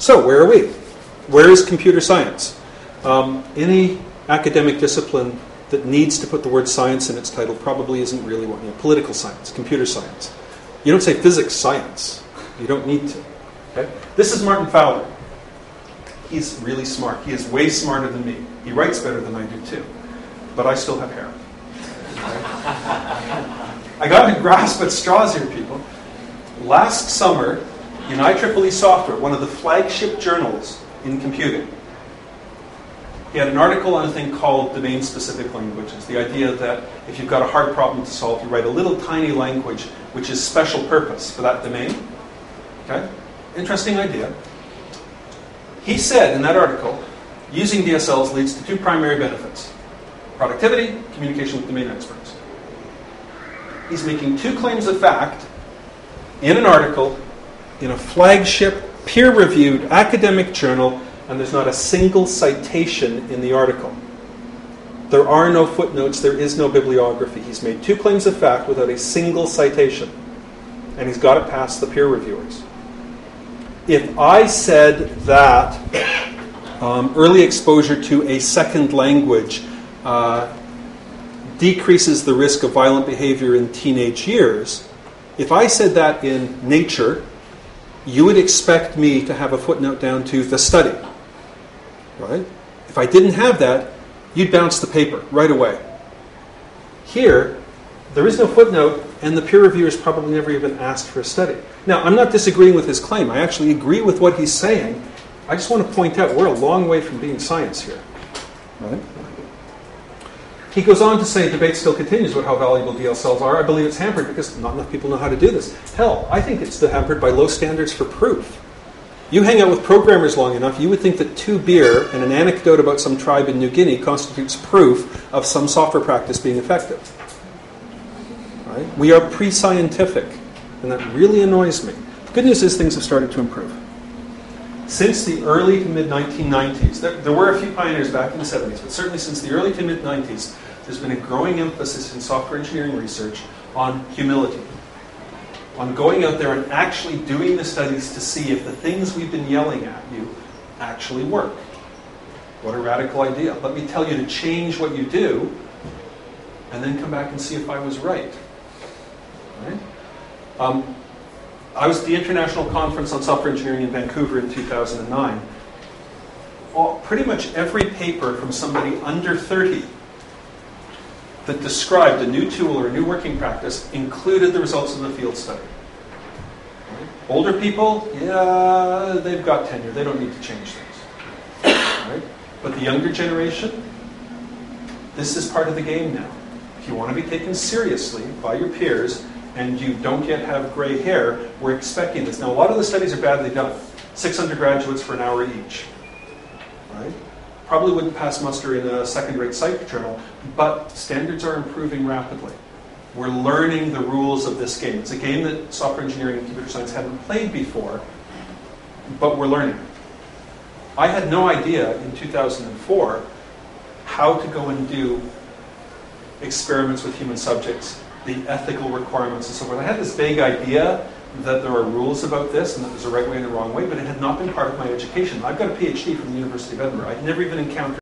So where are we? Where is computer science? Any academic discipline that needs to put the word science in its title probably isn't really one. Political science, computer science. You don't say physics science. You don't need to. Okay? This is Martin Fowler. He's really smart. He is way smarter than me. He writes better than I do too. But I still have hair. I got a grasp at straws here, people. Last summer, in IEEE Software, one of the flagship journals in computing, he had an article on a thing called domain-specific languages. The idea that if you've got a hard problem to solve, you write a little tiny language which is special purpose for that domain. Okay? Interesting idea. He said in that article, using DSLs leads to two primary benefits: productivity, communication with domain experts. He's making two claims of fact in an article in a flagship, peer-reviewed academic journal, and there's not a single citation in the article. There are no footnotes, there is no bibliography. He's made two claims of fact without a single citation, and he's got it past the peer reviewers. If I said that early exposure to a second language decreases the risk of violent behavior in teenage years, if I said that in Nature, you would expect me to have a footnote down to the study. Right? If I didn't have that, you'd bounce the paper right away. Here, there is no footnote, and the peer reviewers probably never even asked for a study. Now, I'm not disagreeing with his claim. I actually agree with what he's saying. I just want to point out we're a long way from being science here. Right? He goes on to say debate still continues about how valuable DSLs are. I believe it's hampered because not enough people know how to do this. Hell, I think it's still hampered by low standards for proof. You hang out with programmers long enough, you would think that 2 beer and an anecdote about some tribe in New Guinea constitutes proof of some software practice being effective. Right? We are pre-scientific, and that really annoys me. The good news is things have started to improve. Since the early to mid-1990s, there were a few pioneers back in the 70s, but certainly since the early to mid-90s, there's been a growing emphasis in software engineering research on humility, on going out there and actually doing the studies to see if the things we've been yelling at you actually work. What a radical idea. Let me tell you to change what you do, and then come back and see if I was right. Right? I was at the International Conference on Software Engineering in Vancouver in 2009. Pretty much every paper from somebody under 30 that described a new tool or a new working practice included the results of the field study. Right? Older people, yeah, they've got tenure. They don't need to change things. Right? But the younger generation, this is part of the game now. If you want to be taken seriously by your peers, and you don't yet have gray hair, we're expecting this. Now, a lot of the studies are badly done. 6 undergraduates for an hour each. Right? Probably wouldn't pass muster in a second-rate psych journal, but standards are improving rapidly. We're learning the rules of this game. It's a game that software engineering and computer science hadn't played before, but we're learning. I had no idea in 2004 how to go and do experiments with human subjects, the ethical requirements and so forth. I had this vague idea that there are rules about this and that there's a right way and a wrong way, but it had not been part of my education. I've got a PhD from the University of Edinburgh. I'd never even encountered